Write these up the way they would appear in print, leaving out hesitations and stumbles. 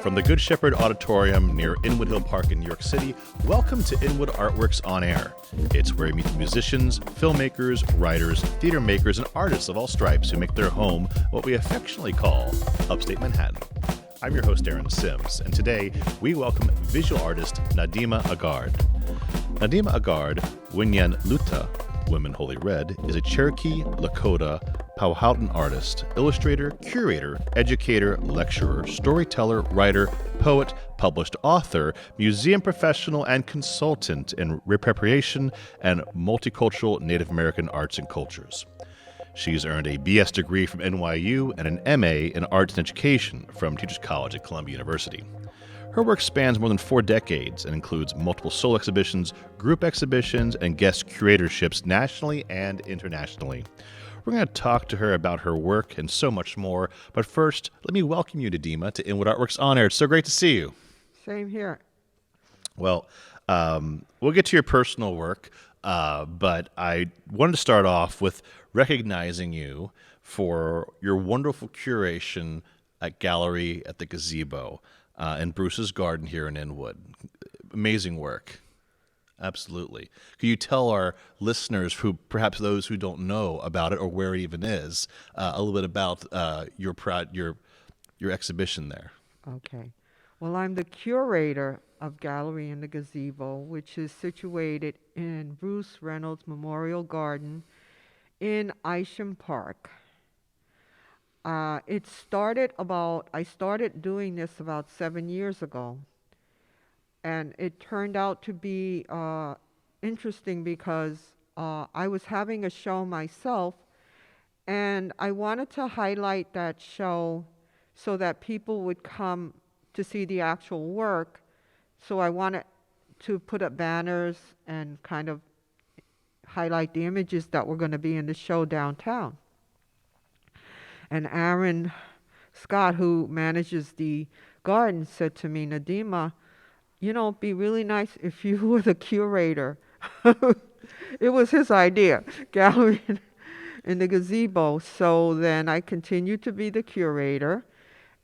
From the Good Shepherd Auditorium near Inwood Hill Park in New York City, welcome to Inwood Artworks On Air. It's where you meet musicians, filmmakers, writers, theater makers, and artists of all stripes who make their home what we affectionately call Upstate Manhattan. I'm your host, Aaron Sims, and today we welcome visual artist Nadema Agard. Nadema Agard, Winyan Luta, Women Holy Red, is a Cherokee, Lakota, Powhatan artist, illustrator, curator, educator, lecturer, storyteller, writer, poet, published author, museum professional, and consultant in repatriation and multicultural Native American arts and cultures. She's earned a BS degree from NYU and an MA in arts and education from Teachers College at Columbia University. Her work spans more than 4 decades and includes multiple solo exhibitions, group exhibitions, and guest curatorships nationally and internationally. We're going to talk to her about her work and so much more. But first, let me welcome you, Nadema, to Inwood Artworks On Air. It's so great to see you. Same here. Well, we'll get to your personal work, but I wanted to start off with recognizing you for your wonderful curation at Gallery at the Gazebo in Bruce's Garden here in Inwood. Amazing work. Absolutely. Could you tell our listeners, who perhaps those who don't know about it or where it even is, a little bit about your exhibition there? Okay. Well, I'm the curator of Gallery in the Gazebo, which is situated in Bruce Reynolds Memorial Garden in Isham Park. I started doing this about 7 years ago. And it turned out to be interesting because I was having a show myself, and I wanted to highlight that show so that people would come to see the actual work. So I wanted to put up banners and kind of highlight the images that were going to be in the show downtown. And Aaron Scott, who manages the garden, said to me, Nadema, you know, it'd be really nice if you were the curator. It was his idea, Gallery in the Gazebo. So then I continued to be the curator,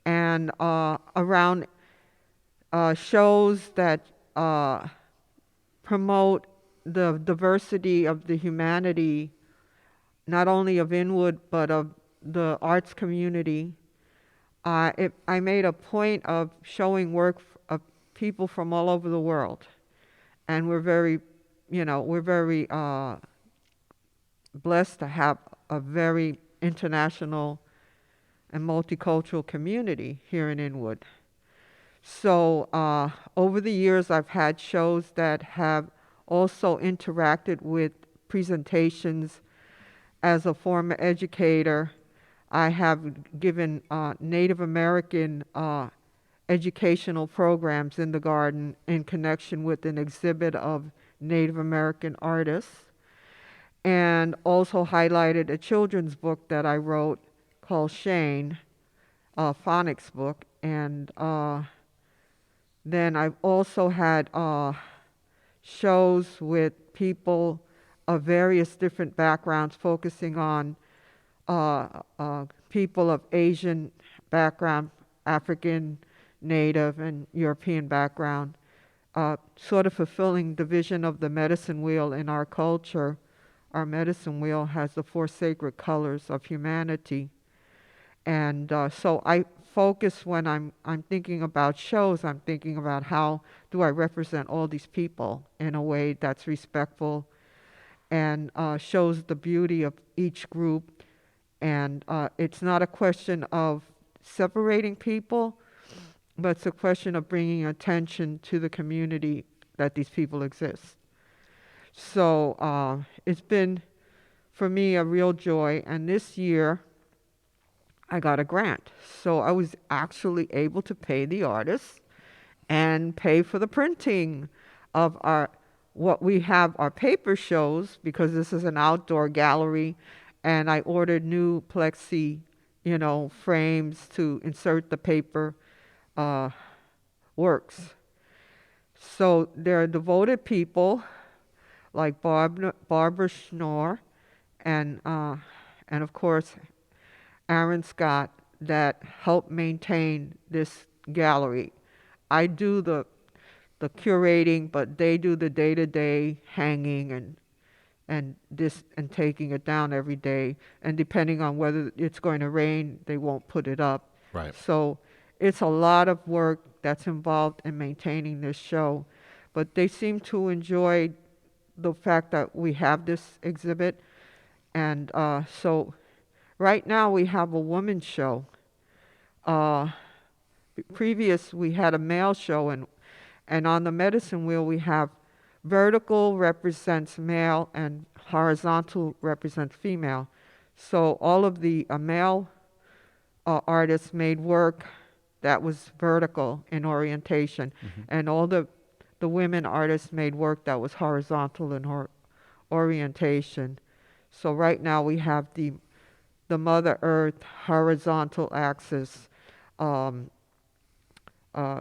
and around shows that promote the diversity of the humanity, not only of Inwood, but of the arts community. I made a point of showing work of people from all over the world, and we're very blessed to have a very international and multicultural community here in Inwood. So over the years, I've had shows that have also interacted with presentations. As a former educator, I have given Native American educational programs in the garden in connection with an exhibit of Native American artists, and also highlighted a children's book that I wrote called Shane, a phonics book. And then I've also had shows with people of various different backgrounds, focusing on people of Asian background, African, Native, and European background, sort of fulfilling the vision of the medicine wheel in our culture. Our medicine wheel has the 4 sacred colors of humanity. And so I focus when I'm thinking about shows, I'm thinking about how do I represent all these people in a way that's respectful and shows the beauty of each group. And it's not a question of separating people, but it's a question of bringing attention to the community that these people exist. So it's been, for me, a real joy. And this year, I got a grant. So I was actually able to pay the artists and pay for the printing of what we have, our paper shows, because this is an outdoor gallery. And I ordered new plexi, frames to insert the paper works. So there are devoted people like Barbara Schnorr and of course Aaron Scott that help maintain this gallery. I do the curating, but they do the day-to-day hanging and taking it down every day. And depending on whether it's going to rain, they won't put it up. Right. So it's a lot of work that's involved in maintaining this show. But they seem to enjoy the fact that we have this exhibit. And so right now we have a women's show. Uh, Previous we had a male show, and on the medicine wheel we have vertical represents male and horizontal represents female. So all of the male artists made work that was vertical in orientation, and all the women artists made work that was horizontal in orientation. So right now we have the Mother Earth horizontal axis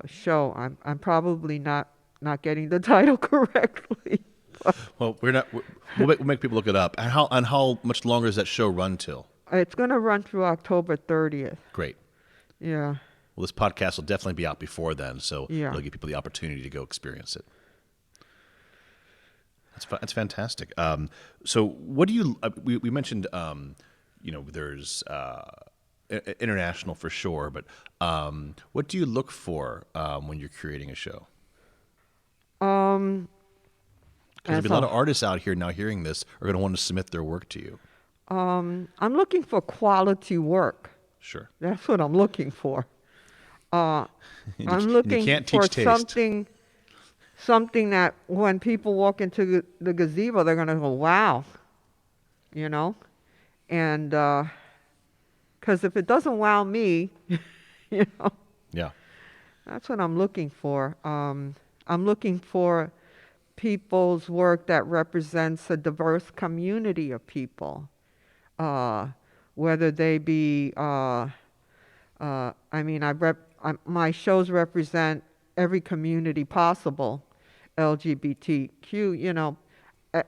show. I'm probably not getting the title correctly. Well, we'll make people look it up. And how much longer does that show run till? It's going to run through October 30th. Great. Yeah. Well, this podcast will definitely be out before then, so Yeah. it'll give people the opportunity to go experience it. That's fantastic. So what do you? We mentioned there's international for sure, but what do you look for when you're creating a show? Because there'll be a lot of artists out here now hearing this are going to want to submit their work to you. I'm looking for quality work. Sure. That's what I'm looking for. I'm looking for something that when people walk into the gazebo, they're going to go, wow, and because if it doesn't wow me, Yeah. That's what I'm looking for. I'm looking for people's work that represents a diverse community of people, whether they be, my shows represent every community possible, LGBTQ,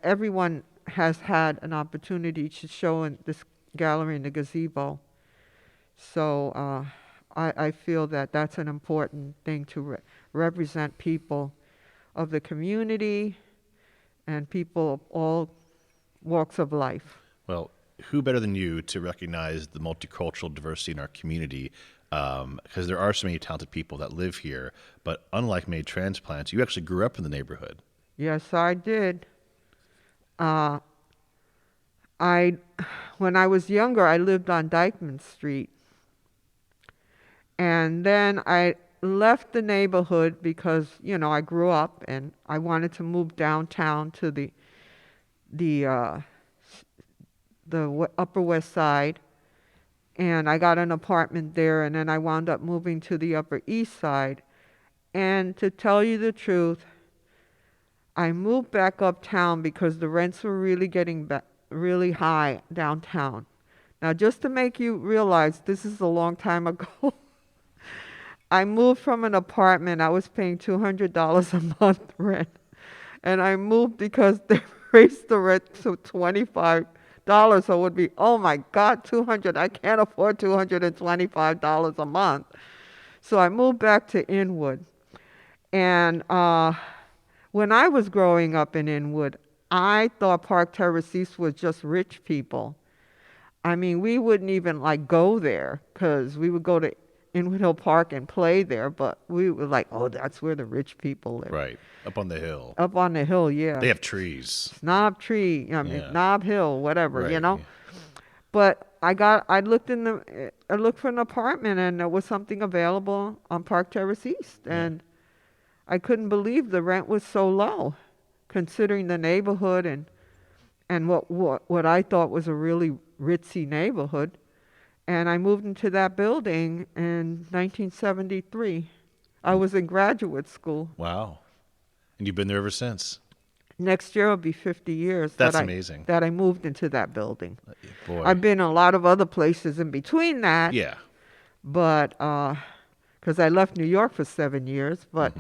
everyone has had an opportunity to show in this gallery in the gazebo. So I feel that that's an important thing to represent people of the community and people of all walks of life. Well, who better than you to recognize the multicultural diversity in our community? Because there are so many talented people that live here, but unlike many transplants, you actually grew up in the neighborhood. Yes, I did. When I was younger, I lived on Dyckman Street. And then I left the neighborhood because, I grew up and I wanted to move downtown to the Upper West Side. And I got an apartment there, and then I wound up moving to the Upper East Side. And to tell you the truth, I moved back uptown because the rents were really getting really high downtown. Now, just to make you realize, this is a long time ago. I moved from an apartment. I was paying $200 a month rent. And I moved because they raised the rent to $25. So it would be, oh my God, $200. I can't afford $225 a month. So I moved back to Inwood. And when I was growing up in Inwood, I thought Park Terrace East was just rich people. I mean, we wouldn't even go there because we would go to Inwood Hill Park and play there, but we were like, oh, that's where the rich people live. Right, up on the hill. Up on the hill, yeah. They have trees. Knob Tree, Knob Hill, whatever, Right. But I looked for an apartment, and there was something available on Park Terrace East, and I couldn't believe the rent was so low, considering the neighborhood and what I thought was a really ritzy neighborhood. And I moved into that building in 1973. I was in graduate school. Wow. And you've been there ever since. Next year will be 50 years. That's amazing. That I moved into that building. Boy. I've been a lot of other places in between that. Yeah. But, because I left New York for 7 years, but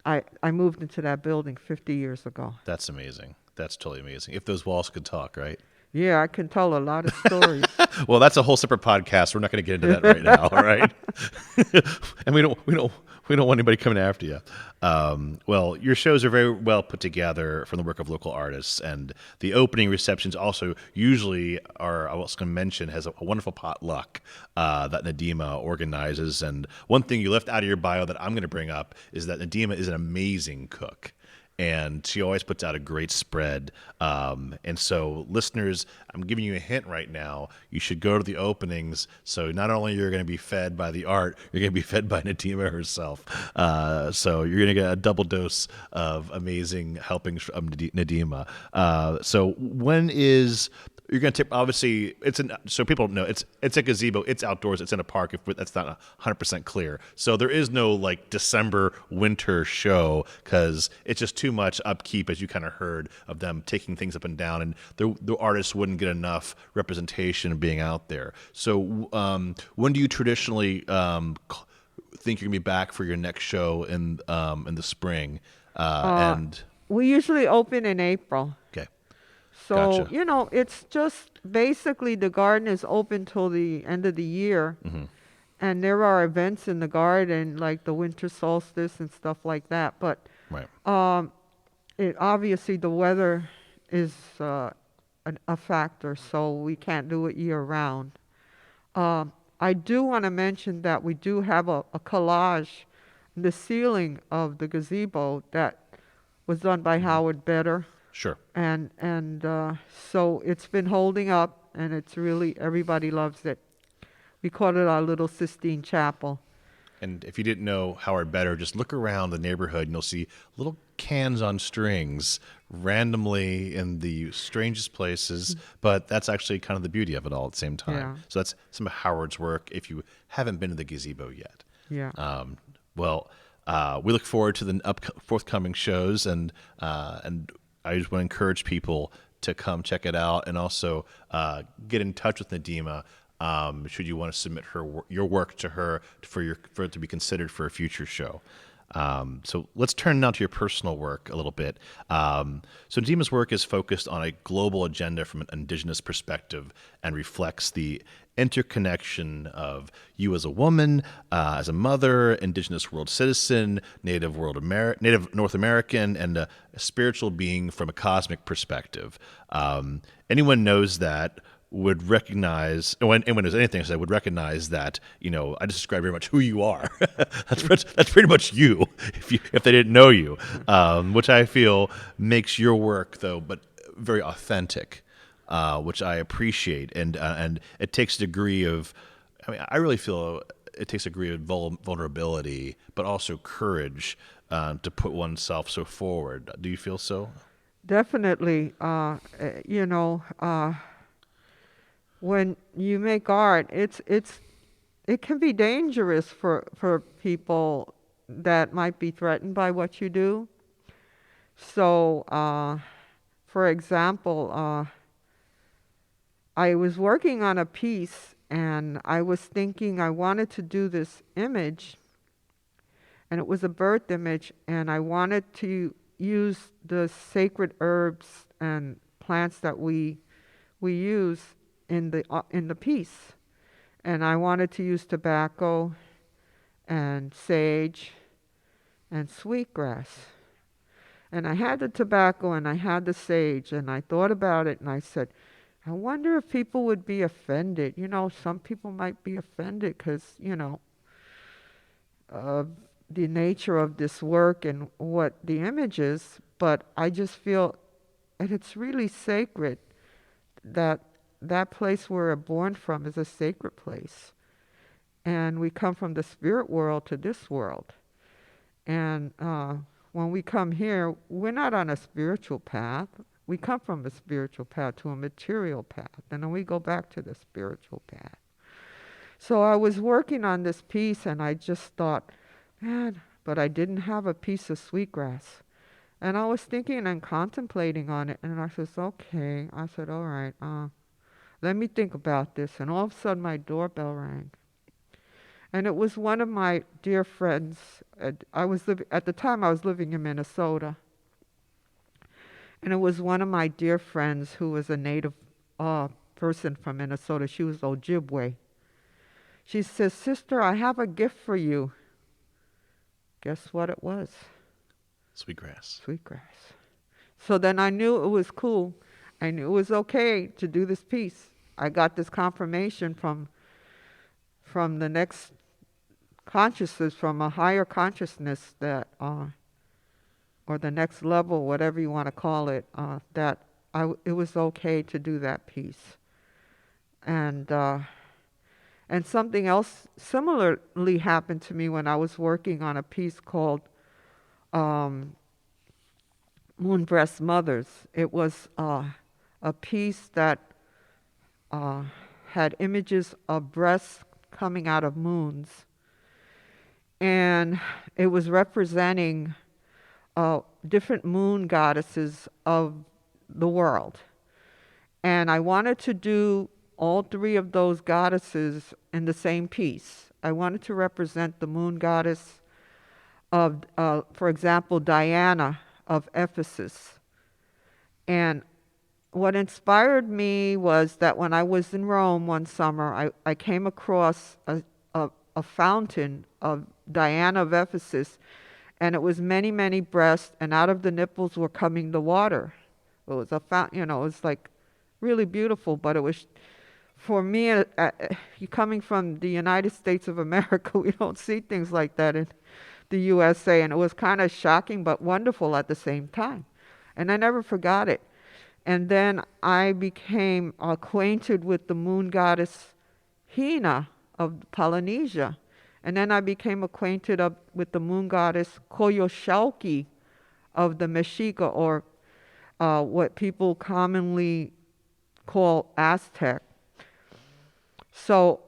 I moved into that building 50 years ago. That's amazing. That's totally amazing. If those walls could talk, right? Yeah, I can tell a lot of stories. Well, that's a whole separate podcast. We're not going to get into that right now, all right? And we don't want anybody coming after you. Well, your shows are very well put together from the work of local artists, and the opening receptions also usually are. I was going to mention has a wonderful potluck that Nadema organizes. And one thing you left out of your bio that I'm going to bring up is that Nadema is an amazing cook. And she always puts out a great spread. And so, listeners, I'm giving you a hint right now. You should go to the openings. So not only you're going to be fed by the art, you're going to be fed by Nadema herself. So you're going to get a double dose of amazing helpings from Nadema. So when is you're going to take, obviously so people know it's a gazebo, it's outdoors, it's in a park, if that's not 100% clear. So there is no like December winter show because it's just too much upkeep, as you kind of heard, of them taking things up and down, and the artists wouldn't get enough representation of being out there. So when do you traditionally think you're going to be back for your next show in the spring? And We usually open in April. okay. So, Gotcha. it's just basically the garden is open till the end of the year. Mm-hmm. And there are events in the garden, like the winter solstice and stuff like that. But Right. obviously the weather is a factor, so we can't do it year round. I do want to mention that we do have a collage in the ceiling of the gazebo that was done by Mm-hmm. Howard Better. Sure. And so it's been holding up, and it's really, everybody loves it. We call it our little Sistine Chapel. And if you didn't know Howard Better, just look around the neighborhood and you'll see little cans on strings randomly in the strangest places. But that's actually kind of the beauty of it all at the same time. Yeah. So that's some of Howard's work if you haven't been to the gazebo yet. Yeah. Well, we look forward to the forthcoming shows, and I just want to encourage people to come check it out, and also get in touch with Nadema. Should you want to submit your work to her for it to be considered for a future show. So let's turn now to your personal work a little bit. So Nadema's work is focused on a global agenda from an indigenous perspective and reflects the interconnection of you as a woman, as a mother, indigenous world citizen, native North American, and a spiritual being from a cosmic perspective. Anyone knows that would recognize, when anyone knows anything, I would recognize that, I just described very much who you are. that's pretty much you, if they didn't know you, which I feel makes your work, though, but very authentic, which I appreciate. And it takes a degree of, I really feel it takes a degree of vulnerability, but also courage to put oneself so forward. Do you feel so? Definitely. When you make art, it can be dangerous for people that might be threatened by what you do. So, for example, I was working on a piece, and I was thinking I wanted to do this image, and it was a birth image, and I wanted to use the sacred herbs and plants that we use in the piece. And I wanted to use tobacco and sage and sweetgrass. And I had the tobacco and I had the sage, and I thought about it, and I said, I wonder if people would be offended. Some people might be offended because, of the nature of this work and what the image is. But I just feel that it's really sacred, that place we're born from is a sacred place. And we come from the spirit world to this world. And when we come here, we're not on a spiritual path. We come from a spiritual path to a material path, and then we go back to the spiritual path. So I was working on this piece, and I just thought, man, but I didn't have a piece of sweetgrass. And I was thinking and contemplating on it, and I said, okay. I said, all right, let me think about this. And all of a sudden, my doorbell rang. And it was one of my dear friends. At the time, I was living in Minnesota. And it was one of my dear friends who was a native person from Minnesota. She was Ojibwe. She says, "Sister, I have a gift for you." Guess what it was? Sweetgrass. Sweetgrass. So then I knew it was cool. I knew it was okay to do this piece. I got this confirmation from the next consciousness, from a higher consciousness that, or the next level, whatever you want to call it, that it was okay to do that piece. And something else similarly happened to me when I was working on a piece called Moonbreast Mothers. It was a piece that had images of breasts coming out of moons. And it was representing different moon goddesses of the world. And I wanted to do all three of those goddesses in the same piece. I wanted to represent the moon goddess of, for example, Diana of Ephesus. And what inspired me was that when I was in Rome one summer, I came across a fountain of Diana of Ephesus, and it was many, many breasts, and out of the nipples were coming the water. It was a fountain, it was like really beautiful, but it was, for me, coming from the United States of America, we don't see things like that in the USA, and it was kind of shocking but wonderful at the same time. And I never forgot it. And then I became acquainted with the moon goddess Hina of Polynesia. And then I became acquainted with the moon goddess Coyolxauhqui of the Mexica, or what people commonly call Aztec. So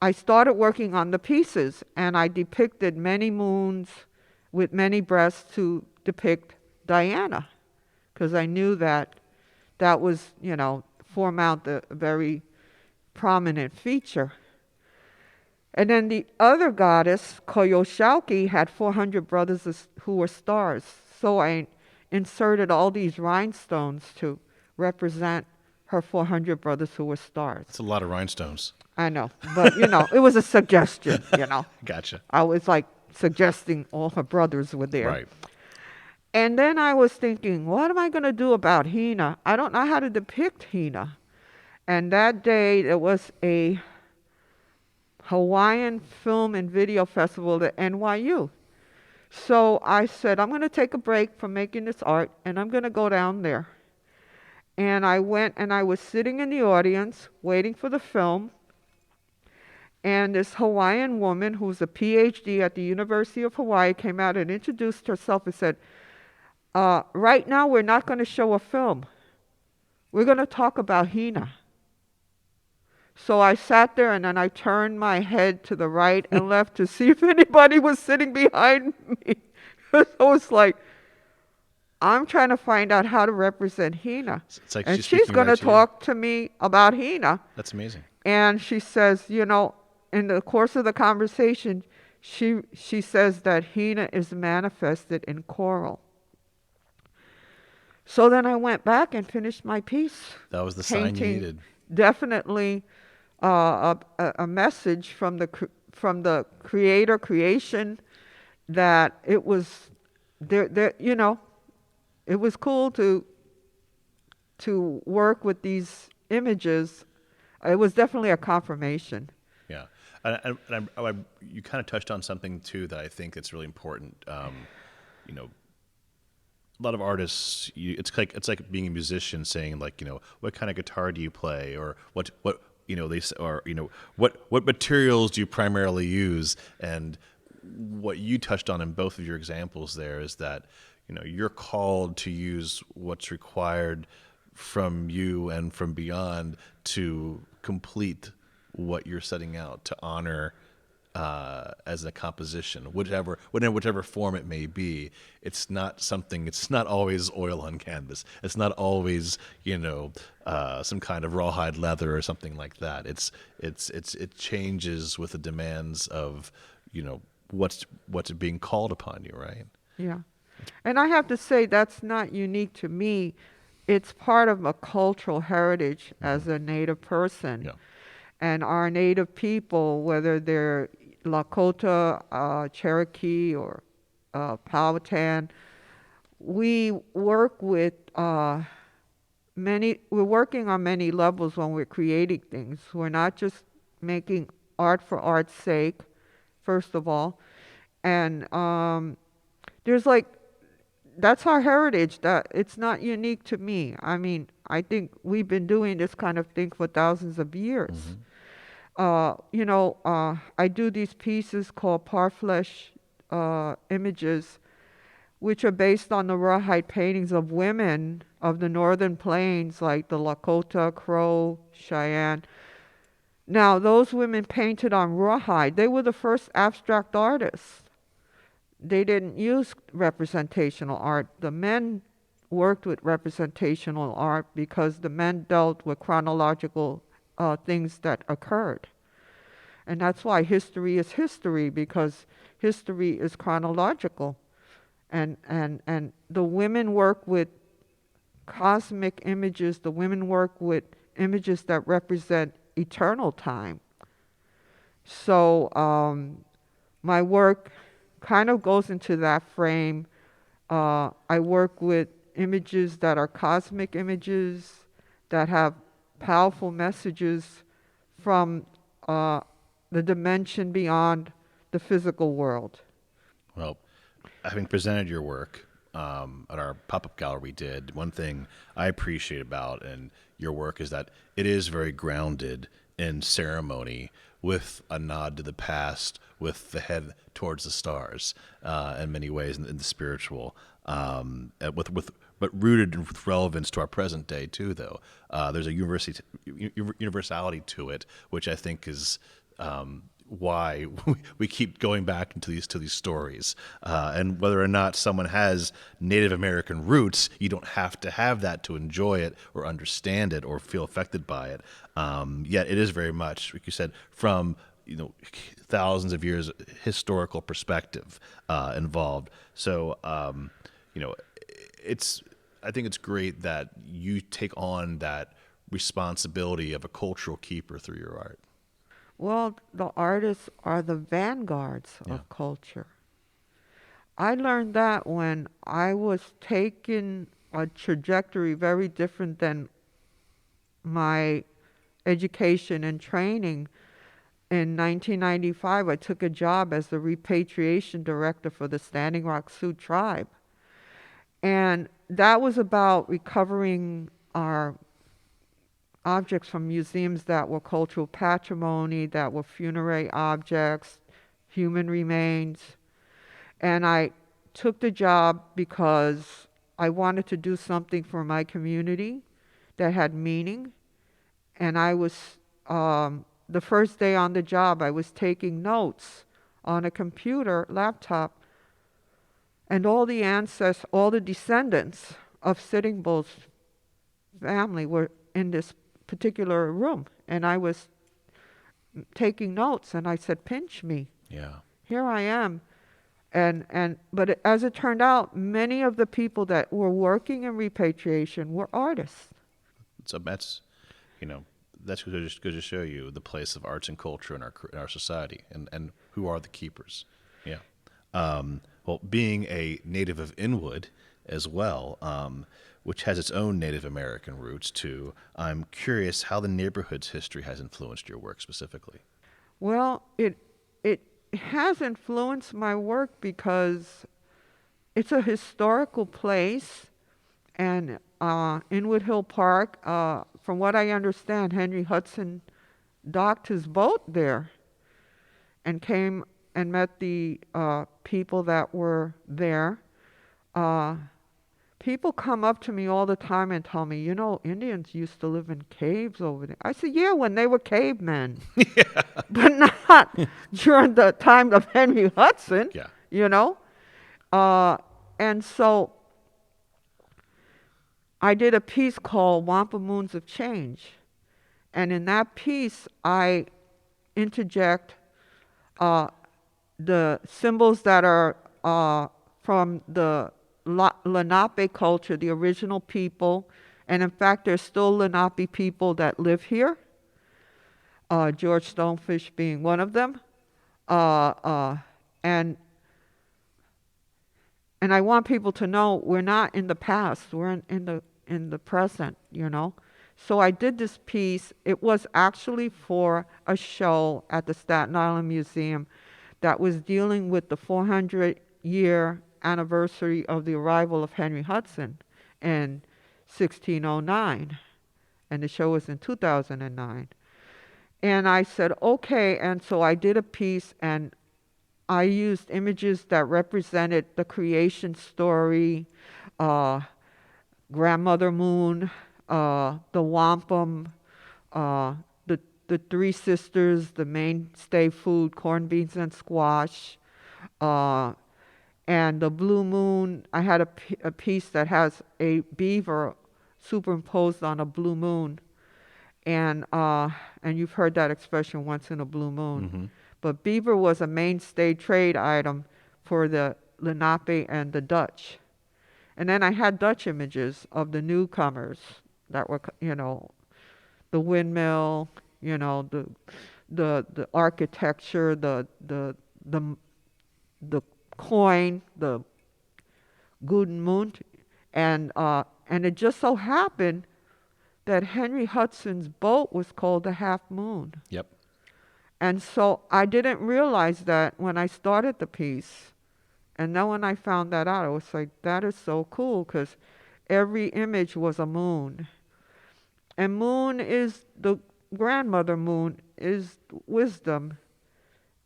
I started working on the pieces, and I depicted many moons with many breasts to depict Diana, because I knew that was, form out the very prominent feature. And then the other goddess, Coyolxauhqui, had 400 brothers who were stars. So I inserted all these rhinestones to represent her 400 brothers who were stars. That's a lot of rhinestones. I know, but it was a suggestion, Gotcha. I was like suggesting all her brothers were there. Right. And then I was thinking, what am I going to do about Hina? I don't know how to depict Hina. And that day, there was a Hawaiian Film and Video Festival at NYU. So I said, I'm going to take a break from making this art, and I'm going to go down there. And I went, and I was sitting in the audience waiting for the film. And this Hawaiian woman, who's a PhD at the University of Hawaii, came out and introduced herself and said, right now we're not going to show a film. We're going to talk about Hina. So I sat there, and then I turned my head to the right and left to see if anybody was sitting behind me. I was like, I'm trying to find out how to represent Hina. It's like and she's going to talk to me about Hina. That's amazing. And she says, in the course of the conversation, she says that Hina is manifested in coral. So then I went back and finished my piece. That was the sign you needed. Definitely a message from the creator creation, that it was there. It was cool to work with these images. It was definitely a confirmation. Yeah, and you kind of touched on something too that I think it's really important. A lot of artists, it's like being a musician, saying like, what kind of guitar do you play, or what materials do you primarily use? And what you touched on in both of your examples there is that you're called to use what's required from you and from beyond to complete what you're setting out to honor as a composition, whichever form it may be. It's not always oil on canvas. It's not always some kind of rawhide leather or something like that. It changes with the demands of what's being called upon you, right? Yeah. And I have to say, that's not unique to me. it's part of a cultural heritage Hmm. as a Native person. Yeah. And our Native people, whether they're Lakota, Cherokee, or Powhatan, we work with we're working on many levels when we're creating things. We're not just making art for art's sake, first of all. And there's like, that's our heritage. That it's not unique to me. I mean, I think we've been doing this kind of thing for thousands of years. Hmm. I do these pieces called parfleche images, which are based on the rawhide paintings of women of the northern plains, like the Lakota, Crow, Cheyenne. Now, those women painted on rawhide. They were the first abstract artists. They didn't use representational art. The men worked with representational art because the men dealt with chronological things that occurred. And that's why history is history, because history is chronological. And the women work with cosmic images, the women work with images that represent eternal time. So my work kind of goes into that frame. I work with images that are cosmic images that have powerful messages from the dimension beyond the physical world. Well, having presented your work at our pop-up gallery we did, one thing I appreciate about and your work is that it is very grounded in ceremony, with a nod to the past, with the head towards the stars, in many ways, in the spiritual, but rooted with relevance to our present day too. Though there's a universality to it, which I think is why we keep going back into these stories. And whether or not someone has Native American roots, you don't have to have that to enjoy it or understand it or feel affected by it. Yet it is very much, like you said, from thousands of years historical perspective involved. So it's I think it's great that you take on that responsibility of a cultural keeper through your art. Well, the artists are the vanguards Yeah. of culture. I learned that when I was taking a trajectory very different than my education and training. In 1995, I took a job as the repatriation director for the Standing Rock Sioux tribe. And that was about recovering our objects from museums that were cultural patrimony, that were funerary objects, human remains. And I took the job because I wanted to do something for my community that had meaning. And I was, the first day on the job, I was taking notes on a computer laptop, and all the ancestors, all the descendants of Sitting Bull's family were in this particular room. And I was taking notes, and I said, pinch me. Yeah. Here I am. But as it turned out, many of the people that were working in repatriation were artists. So you know, that's just goes to show you the place of arts and culture in our society, and who are the keepers. Yeah. Well, being a native of Inwood as well, which has its own Native American roots too, I'm curious how the neighborhood's history has influenced your work specifically. Well, it has influenced my work because it's a historical place, and Inwood Hill Park, from what I understand, Henry Hudson docked his boat there and came and met the people that were there. Uh, People come up to me all the time and tell me, Indians used to live in caves over there. I said, yeah, when they were cavemen, but not during the time of Henry Hudson, Yeah. you know. And so I did a piece called Wampa Moons of Change. And in that piece, I interject uh, the symbols that are from the Lenape culture, the original people, And in fact, there's still Lenape people that live here, George Stonefish being one of them. Uh, uh, and and I want people to know we're not in the past. We're in the present. You know. So I did this piece. It was actually for a show at the Staten Island Museum that was dealing with the 400-year anniversary of the arrival of Henry Hudson in 1609, and the show was in 2009. And I said, okay, and so I did a piece, and I used images that represented the creation story, uh, Grandmother Moon, the wampum, uh, the three sisters, the mainstay food, corned beans and squash, uh, and the blue moon. I had a piece that has a beaver superimposed on a blue moon, and you've heard that expression, once in a blue moon. Mm-hmm. But beaver was a mainstay trade item for the Lenape and the Dutch. And then I had Dutch images of the newcomers that were, the windmill, the architecture, the the coin, the Guten Mund, and it just so happened that Henry Hudson's boat was called the Half Moon. Yep. And so I didn't realize that when I started the piece. And then when I found that out, I was like, that is so cool, because every image was a moon. And moon is the grandmother moon, is wisdom.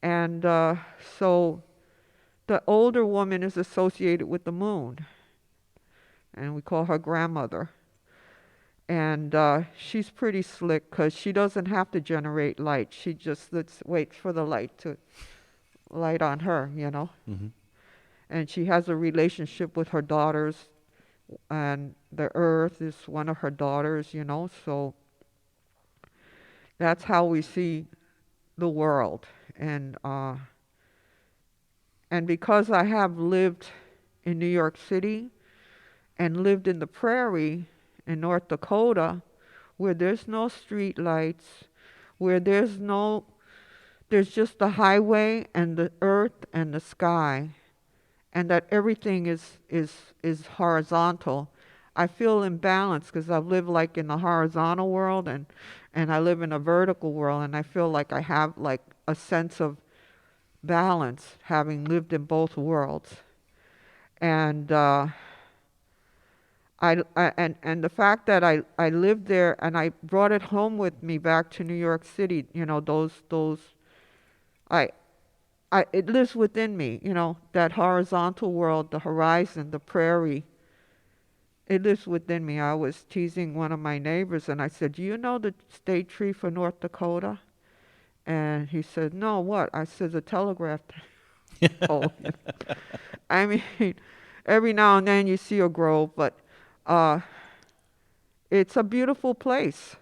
And so the older woman is associated with the moon. And we call her grandmother. And she's pretty slick because she doesn't have to generate light. She just waits for the light to light on her, Mm-hmm. And she has a relationship with her daughters, and the earth is one of her daughters, so that's how we see the world. And because I have lived in New York City and lived in the prairie in North Dakota, where there's no street lights, where there's just the highway and the earth and the sky, and that everything is horizontal. I feel imbalanced because I've lived like in the horizontal world, and I live in a vertical world, and I feel like I have like a sense of balance having lived in both worlds. And and the fact that I lived there and I brought it home with me back to New York City, I it lives within me, that horizontal world, the horizon, the prairie. It lives within me. I was teasing one of my neighbors and I said, "Do you know the state tree for North Dakota?" And he said, "No, what?" I said, "The telegraph pole." I mean, every now and then you see a grove, but it's a beautiful place.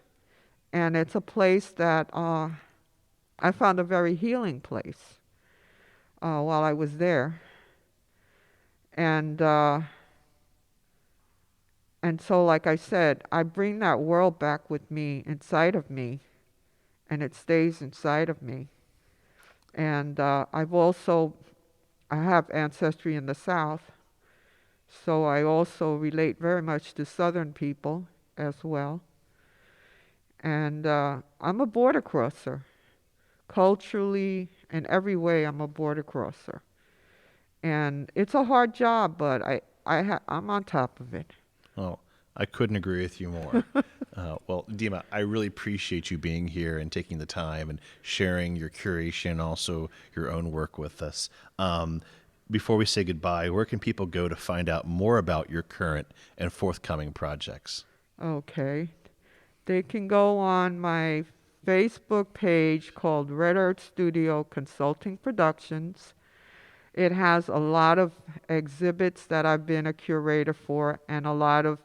And it's a place that I found a very healing place while I was there. And so, like I said, I bring that world back with me, inside of me, and it stays inside of me. And I have ancestry in the South, so I also relate very much to Southern people as well. And I'm a border crosser. Culturally, in every way, I'm a border crosser. And it's a hard job, but I'm on top of it. Oh, I couldn't agree with you more. Well, Dima, I really appreciate you being here and taking the time and sharing your curation and also your own work with us. Before we say goodbye, where can people go to find out more about your current and forthcoming projects? Okay. They can go on my Facebook page called Red Earth Studio Consulting Productions. It has a lot of exhibits that I've been a curator for, and a lot of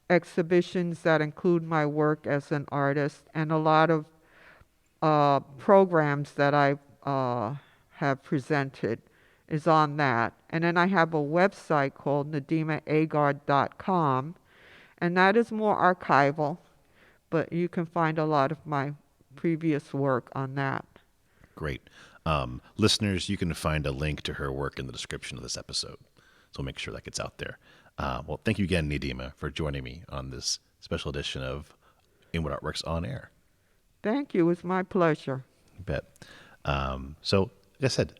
exhibitions that include my work as an artist, and a lot of programs that I have presented is on that. And then I have a website called NademaAgard.com, And that is more archival, but you can find a lot of my previous work on that. Great. Listeners, you can find a link to her work in the description of this episode. So we'll make sure that gets out there. Well, thank you again, Nadema, for joining me on this special edition of Inwood Artworks On Air. Thank you. It's my pleasure. You bet. So, like I said,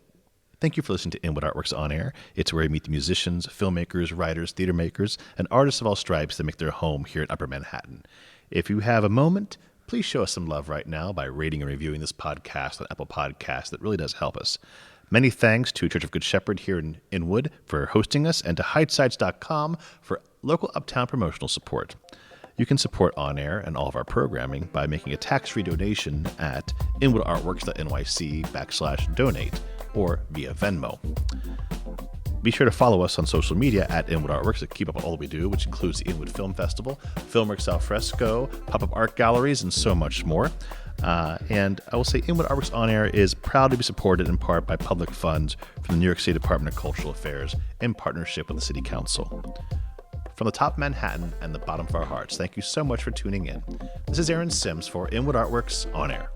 thank you for listening to Inwood Artworks On Air. It's where we meet the musicians, filmmakers, writers, theater makers, and artists of all stripes that make their home here in Upper Manhattan. If you have a moment, please show us some love right now by rating and reviewing this podcast on Apple Podcasts. That really does help us. Many thanks to Church of Good Shepherd here in Inwood for hosting us, and to Heightsides.com for local uptown promotional support. You can support On Air and all of our programming by making a tax-free donation at inwoodartworks.nyc/donate or via Venmo. Be sure to follow us on social media at Inwood Artworks to keep up with all we do, which includes the Inwood Film Festival, Filmworks Al Fresco, pop-up art galleries, and so much more. And I will say Inwood Artworks On Air is proud to be supported in part by public funds from the New York City Department of Cultural Affairs in partnership with the City Council. From the top of Manhattan and the bottom of our hearts, thank you so much for tuning in. This is Aaron Sims for Inwood Artworks On Air.